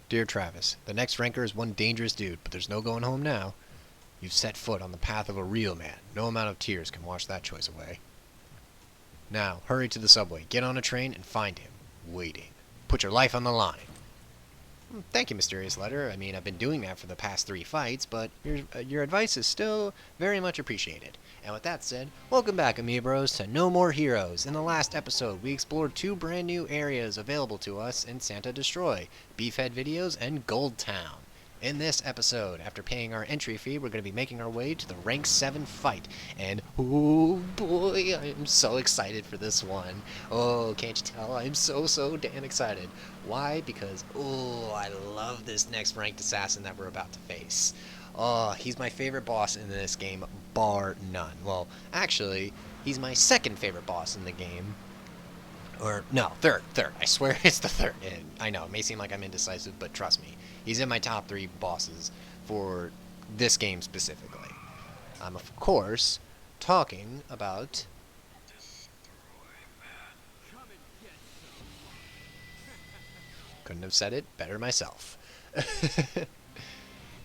Dear Travis, the next ranker is one dangerous dude, but there's no going home now. You've set foot on the path of a real man. No amount of tears can wash that choice away. Now, hurry to the subway, get on a train, and find him. Waiting. Put your life on the line. Thank you, Mysterious Letter. I mean, I've been doing that for the past 3 fights, but your advice is still very much appreciated. And with that said, welcome back, Amiibros, to No More Heroes. In the last episode, we explored 2 brand new areas available to us in Santa Destroy, Beefhead Videos and Gold Town. In this episode, after paying our entry fee, we're going to be making our way to the Rank 7 fight. And, oh boy, I am so excited for this one. Oh, can't you tell? I'm so damn excited. Why? Because, oh, I love this next ranked assassin that we're about to face. Oh, he's my favorite boss in this game, bar none. Well, actually, he's my second favorite boss in the game. Or, no, third. I swear it's the third. I know, it may seem like I'm indecisive, but trust me. He's in my top 3 bosses for this game specifically. I'm, of course, talking about... Couldn't have said it better myself.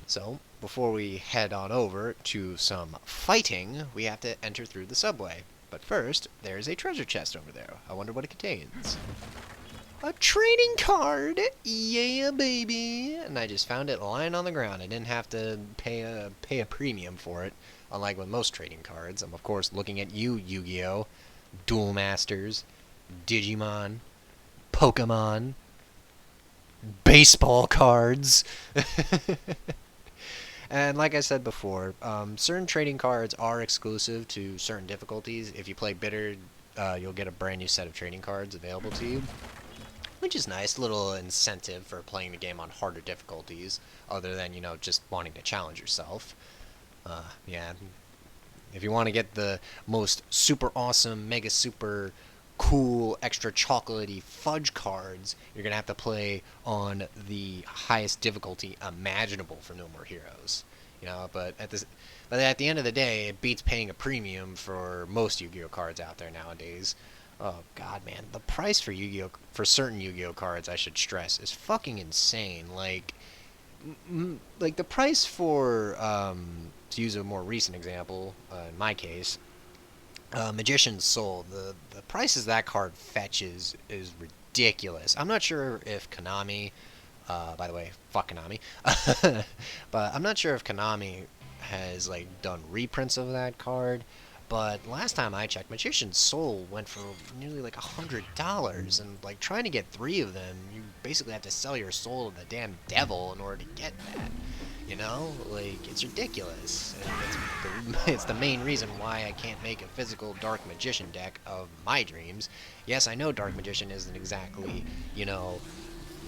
So, before we head on over to some fighting, we have to enter through the subway. But first, there's a treasure chest over there. I wonder what it contains. A trading card! Yeah, baby! And I just found it lying on the ground. I didn't have to pay a premium for it, unlike with most trading cards. I'm, of course, looking at you, Yu-Gi-Oh! Duel Masters, Digimon, Pokemon, baseball cards. And like I said before, certain trading cards are exclusive to certain difficulties. If you play Bitter, you'll get a brand new set of trading cards available to you, which is nice. Little incentive for playing the game on harder difficulties, other than, you know, just wanting to challenge yourself. Yeah, if you want to get the most super awesome, mega super cool, extra chocolatey fudge cards, you're going to have to play on the highest difficulty imaginable for No More Heroes. You know, but at the end of the day, it beats paying a premium for most Yu-Gi-Oh cards out there nowadays. Oh god, man, the price for Yu-Gi-Oh, for certain Yu-Gi-Oh cards, I should stress, is fucking insane. Like the price for to use a more recent example, in my case, Magician's Soul, the prices that card fetches is ridiculous. I'm not sure if Konami, by the way, fuck Konami, but I'm not sure if Konami has like done reprints of that card. But last time I checked, Magician's Soul went for nearly like $100, and like trying to get 3 of them, you basically have to sell your soul to the damn devil in order to get that. You know, like, it's ridiculous. And it's the main reason why I can't make a physical Dark Magician deck of my dreams. Yes, I know Dark Magician isn't exactly, you know,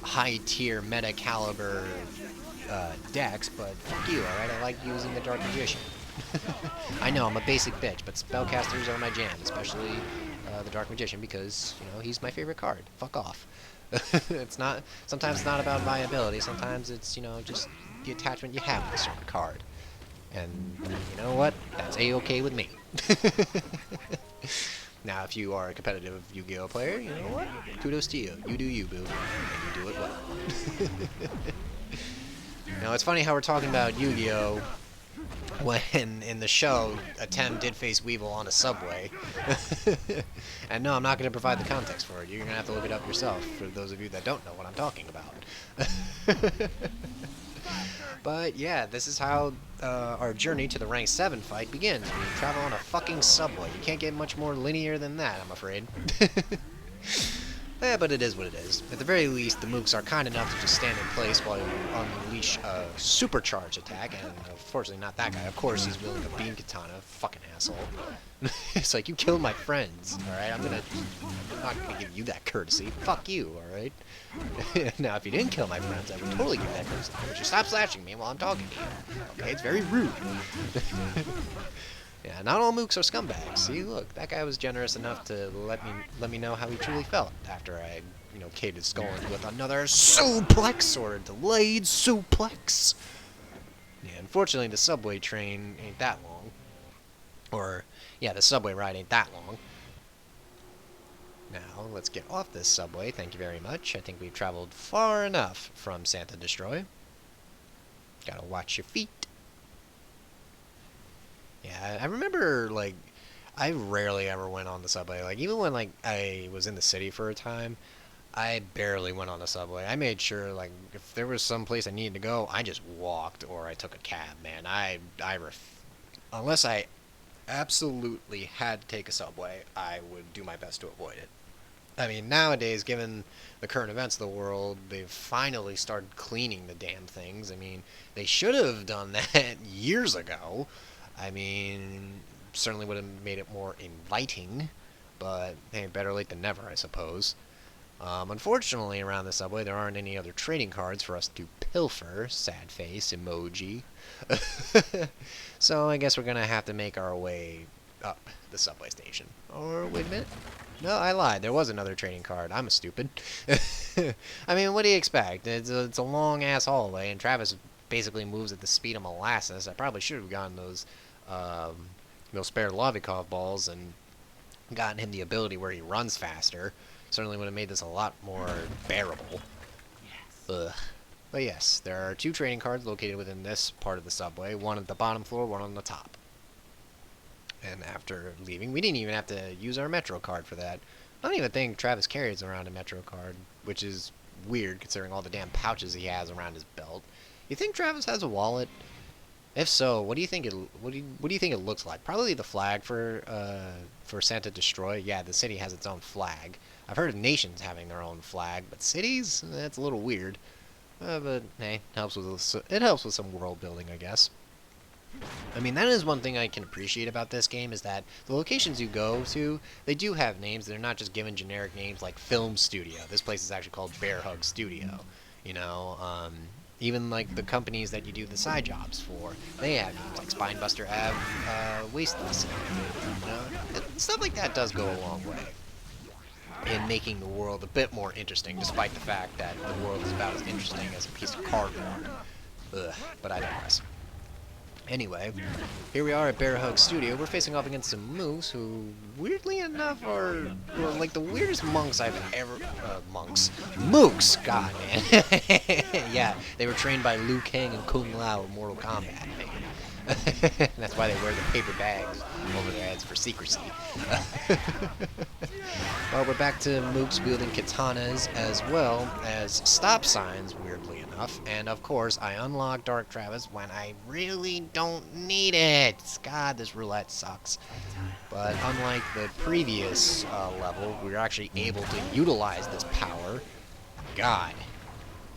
high-tier meta-caliber decks, but fuck you, alright? I like using the Dark Magician. I know, I'm a basic bitch, but spellcasters are my jam, especially the Dark Magician, because, you know, he's my favorite card. Fuck off. It's not, sometimes it's not about viability, sometimes it's, you know, just the attachment you have with a certain card. And you know what? That's a-okay with me. Now, if you are a competitive Yu-Gi-Oh player, you know what? Kudos to you. You do you, boo. And you do it well. Now, it's funny how we're talking about Yu-Gi-Oh when in the show, Atem did face Weevil on a subway. And no, I'm not going to provide the context for it. You're going to have to look it up yourself, for those of you that don't know what I'm talking about. But yeah, this is how our journey to the Rank 7 fight begins. We travel on a fucking subway. You can't get much more linear than that, I'm afraid. Yeah, but it is what it is. At the very least, the mooks are kind enough to just stand in place while you unleash a supercharge attack, and unfortunately not that guy. Of course he's wielding a beam katana, fucking asshole. It's like, you killed my friends, alright? I'm not gonna give you that courtesy. Fuck you, alright? Now, if you didn't kill my friends, I would totally give that courtesy. But you stop slashing me while I'm talking to you. Okay, it's very rude. Yeah, not all mooks are scumbags. See, look, that guy was generous enough to let me know how he truly felt after I, you know, caved his skull in with another suplex or a delayed suplex. Yeah, unfortunately, the subway train ain't that long. Or, yeah, the subway ride ain't that long. Now, let's get off this subway, thank you very much. I think we've traveled far enough from Santa Destroy. Gotta watch your feet. Yeah, I remember, like, I rarely ever went on the subway. Like, even when, like, I was in the city for a time, I barely went on the subway. I made sure, like, if there was some place I needed to go, I just walked or I took a cab, man. Unless I absolutely had to take a subway, I would do my best to avoid it. I mean, nowadays, given the current events of the world, they've finally started cleaning the damn things. I mean, they should have done that years ago. I mean, certainly would have made it more inviting, but hey, better late than never, I suppose. Unfortunately, around the subway, there aren't any other trading cards for us to pilfer. Sad face emoji. So I guess we're gonna have to make our way up the subway station. Or wait a minute. No, I lied. There was another trading card. I'm a stupid. I mean, what do you expect? It's a long ass hallway, and Travis basically moves at the speed of molasses. I probably should have gotten those spare Lovikov balls and gotten him the ability where he runs faster. Certainly would have made this a lot more bearable. Ugh. But yes, there are 2 trading cards located within this part of the subway. One at the bottom floor, one on the top. And after leaving, we didn't even have to use our Metro card for that. I don't even think Travis carries around a Metro card, which is weird considering all the damn pouches he has around his belt. You think Travis has a wallet? If so, what do you think it looks like? Probably the flag for Santa Destroy. Yeah, the city has its own flag. I've heard of nations having their own flag, but cities, that's a little weird. But hey, it helps with some world building, I guess. I mean, that is one thing I can appreciate about this game is that the locations you go to, they do have names. They're not just given generic names like Film Studio. This place is actually called Bear Hug Studio. You know, even like the companies that you do the side jobs for, they have names like Spinebuster Ave, Waste Lesson. You know, stuff like that does go a long way in making the world a bit more interesting, despite the fact that the world is about as interesting as a piece of cardboard. Ugh, but I digress. Anyway, here we are at Bear Hug Studio. We're facing off against some mooks who, weirdly enough, are like the weirdest monks I've ever... monks. Mooks! God, man. Yeah, they were trained by Liu Kang and Kung Lao in Mortal Kombat, man. That's why they wear the paper bags over their heads for secrecy. Well, we're back to mooks wielding katanas as well as stop signs, weirdly enough. And of course, I unlock Dark Travis when I really don't need it. God, this roulette sucks. But unlike the previous level, we were actually able to utilize this power. God.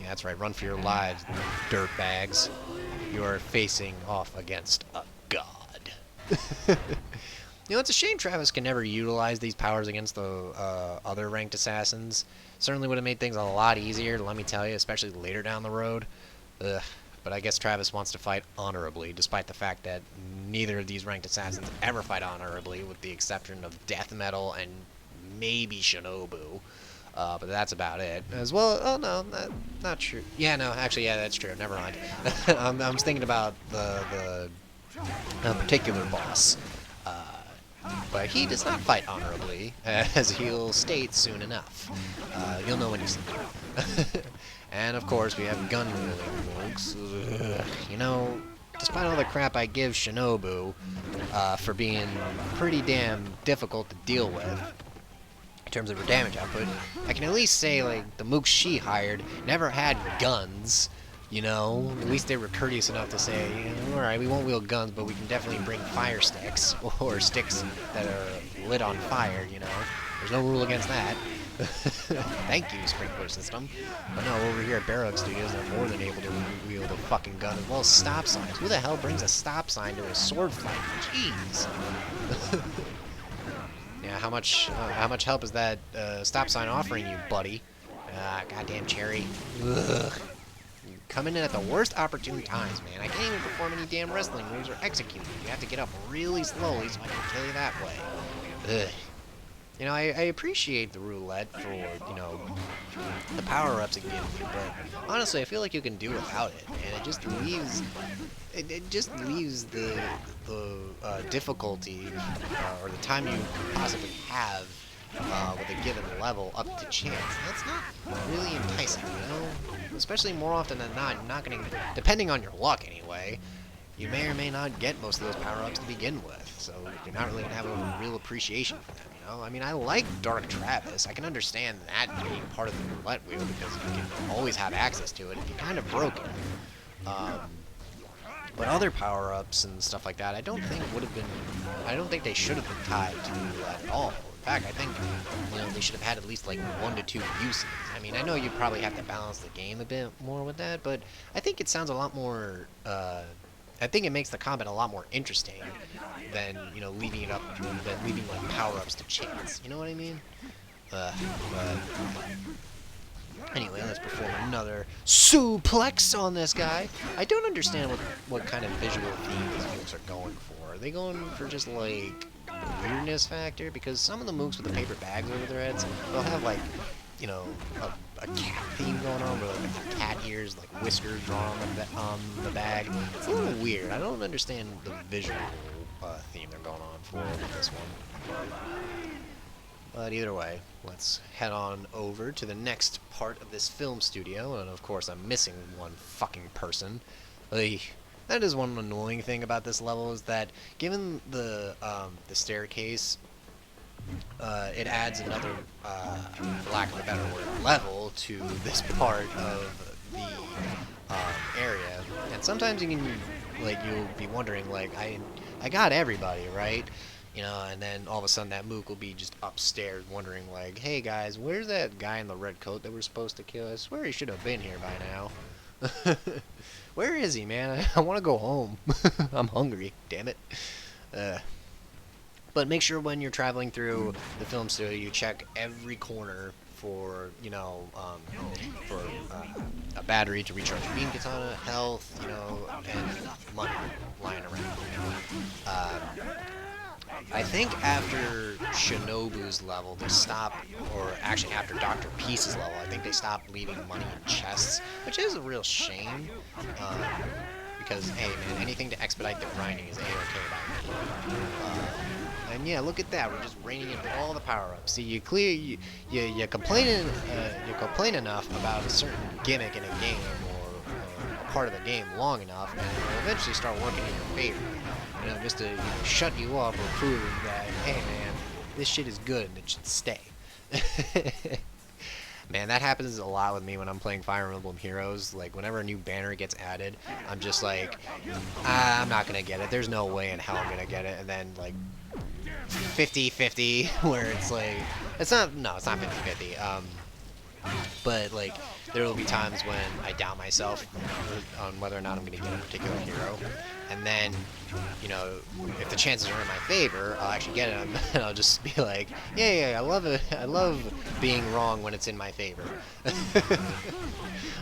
Yeah, that's right. Run for your lives, dirtbags. You are facing off against a god. You know, it's a shame Travis can never utilize these powers against the other ranked assassins. Certainly would have made things a lot easier, let me tell you, especially later down the road. Ugh. But I guess Travis wants to fight honorably, despite the fact that neither of these ranked assassins ever fight honorably, with the exception of Death Metal and maybe Shinobu. But that's about it. As well, oh no, not true. Yeah, no, actually, yeah, that's true. Never mind. I was thinking about the particular boss. But he does not fight honorably, as he'll state soon enough. You'll know when you see him. And of course, we have gun-wielding monks. You know, despite all the crap I give Shinobu for being pretty damn difficult to deal with, in terms of her damage output, I can at least say, like, the mooks she hired never had guns, you know? At least they were courteous enough to say, alright, we won't wield guns, but we can definitely bring fire sticks, or sticks that are lit on fire, you know? There's no rule against that. Thank you, sprinkler system. But no, over here at Bear Hug Studios, they're more than able to wield a fucking gun, as well as stop signs. Who the hell brings a stop sign to a sword fight? Jeez. Yeah, how much help is that stop sign offering you, buddy? Goddamn Cherry. Ugh. You're coming in at the worst opportune times, man. I can't even perform any damn wrestling moves or execute them. You have to get up really slowly so I can kill you that way. Ugh. You know, I appreciate the roulette for, you know, the power-ups it gives you, but honestly, I feel like you can do without it, and it just leaves... It just leaves the difficulty, or the time you possibly have with a given level up to chance. That's not really enticing, you know? Especially more often than not, you're not getting, depending on your luck anyway, you may or may not get most of those power-ups to begin with, so you're not really going to have a real appreciation for them, you know? I mean, I like Dark Travis. I can understand that being part of the roulette wheel because you can always have access to it if you kind of broke it. But other power-ups and stuff like that, I don't think they should have been tied to the roulette at all. In fact, I think, you know, they should have had at least like 1 to 2 uses. I mean, I know you probably have to balance the game a bit more with that, but I think it sounds a lot more, I think it makes the combat a lot more interesting than, you know, leaving like power-ups to chance. You know what I mean? But anyway, let's perform another suplex on this guy. I don't understand what kind of visual theme these mooks are going for. Are they going for just like the weirdness factor? Because some of the mooks with the paper bags over their heads, they'll have like, you know, a cat theme going on where like the cat ears, like whiskers drawn on the bag. It's a little weird. I don't understand the visual theme they're going on for with this one. But either way, let's head on over to the next part of this film studio, and of course I'm missing one fucking person. That is one annoying thing about this level, is that given the staircase, it adds another, for lack of a better word, level to this part of the area. And sometimes you can, like, you'll be wondering, like, I got everybody, right? You know, and then all of a sudden that mook will be just upstairs wondering, like, hey guys, where's that guy in the red coat that we're supposed to kill? I swear he should have been here by now. Where is he, man? I want to go home. I'm hungry, damn it. But make sure when you're traveling through the film studio, you check every corner for, you know, for a battery to recharge your beam katana, health, you know, and money lying around. I think after Shinobu's level, they stop, or actually after Dr. Peace's level, I think they stopped leaving money in chests, which is a real shame, because, hey man, anything to expedite the grinding is A-okay by me. And yeah, look at that, we're just raining in all the power-ups. See, you complain enough about a certain gimmick in a game, or a part of the game long enough, and it'll eventually start working in your favor. You know, just to shut you up or prove that, hey man, this shit is good and it should stay. Man, that happens a lot with me when I'm playing Fire Emblem Heroes. Like, whenever a new banner gets added, I'm just like, I'm not gonna get it. There's no way in hell I'm gonna get it. And then, like, 50-50, where it's like, it's not 50-50. But, like, there will be times when I doubt myself on whether or not I'm going to get a particular hero. And then, you know, if the chances are in my favor, I'll actually get it, and I'll just be like, yeah, I love it. I love being wrong when it's in my favor.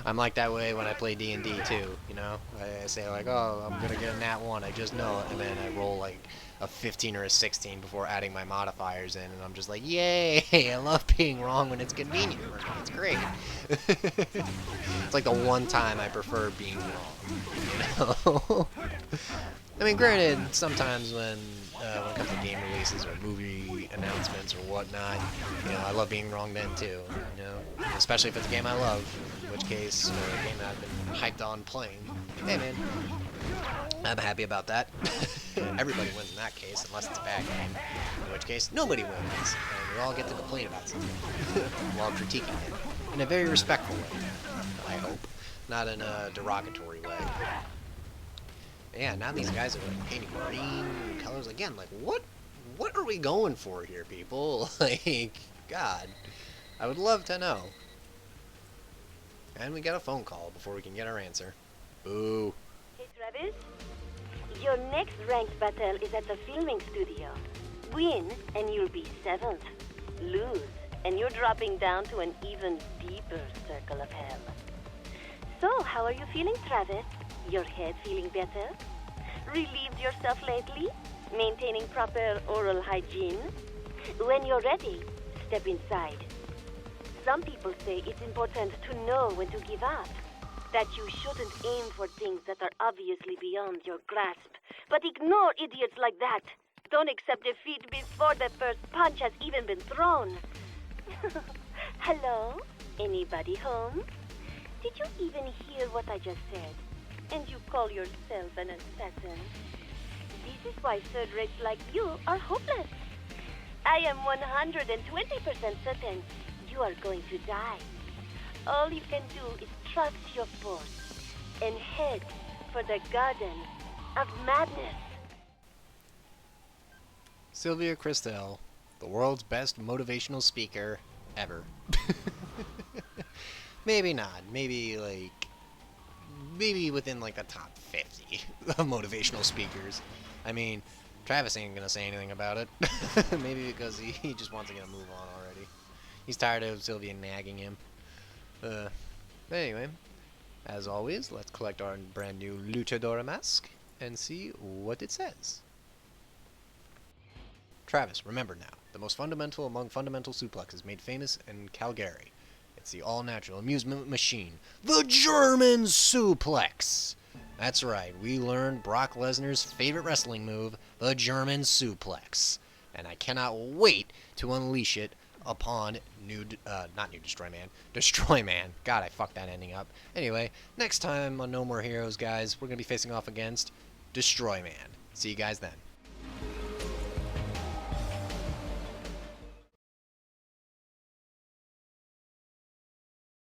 I'm like that way when I play D&D too, you know? I say like, oh, I'm going to get a nat 1, I just know it, and then I roll like a 15 or a 16 before adding my modifiers in, and I'm just like, yay, I love being wrong when it's convenient for me. It's great. It's like the one time I prefer being wrong, you know? I mean, granted, sometimes when it comes to game releases or movie announcements or whatnot, you know, I love being wrong then too, you know? Especially if it's a game I love, in which case, or a game that I've been hyped on playing. Hey man, I'm happy about that. Everybody wins in that case, unless it's a bad game, in which case nobody wins, and we all get to complain about something while critiquing it in a very respectful way, I hope, not in a derogatory way. But yeah, now these guys are like painting green colors again. Like, what are we going for here, people? Like, God, I would love to know. And we got a phone call before we can get our answer. Boo. Hey, Travis. Your next ranked battle is at the filming studio. Win, and you'll be 7th. Lose, and you're dropping down to an even deeper circle of hell. So, how are you feeling, Travis? Your head feeling better? Relieved yourself lately? Maintaining proper oral hygiene? When you're ready, step inside. Some people say it's important to know when to give up. That you shouldn't aim for things that are obviously beyond your grasp. But ignore idiots like that. Don't accept defeat before the first punch has even been thrown. Hello? Anybody home? Did you even hear what I just said? And you call yourself an assassin? This is why third rates like you are hopeless. I am 120% certain you are going to die. All you can do is trust your force and head for the Garden of Madness. Sylvia Christel, the world's best motivational speaker ever. Maybe not. Maybe within like the top 50 of motivational speakers. I mean, Travis ain't gonna say anything about it. Maybe because he just wants to get a move on already. He's tired of Sylvia nagging him. But anyway, as always, let's collect our brand new Luchadora mask and see what it says. Travis, remember now, the most fundamental among fundamental suplexes made famous in Calgary. It's the all-natural amusement machine, the German suplex. That's right, we learned Brock Lesnar's favorite wrestling move, the German suplex. And I cannot wait to unleash it upon not New Destroy Man, Destroy Man. God, I fucked that ending up. Anyway, next time on No More Heroes, guys, we're going to be facing off against Destroy Man. See you guys then.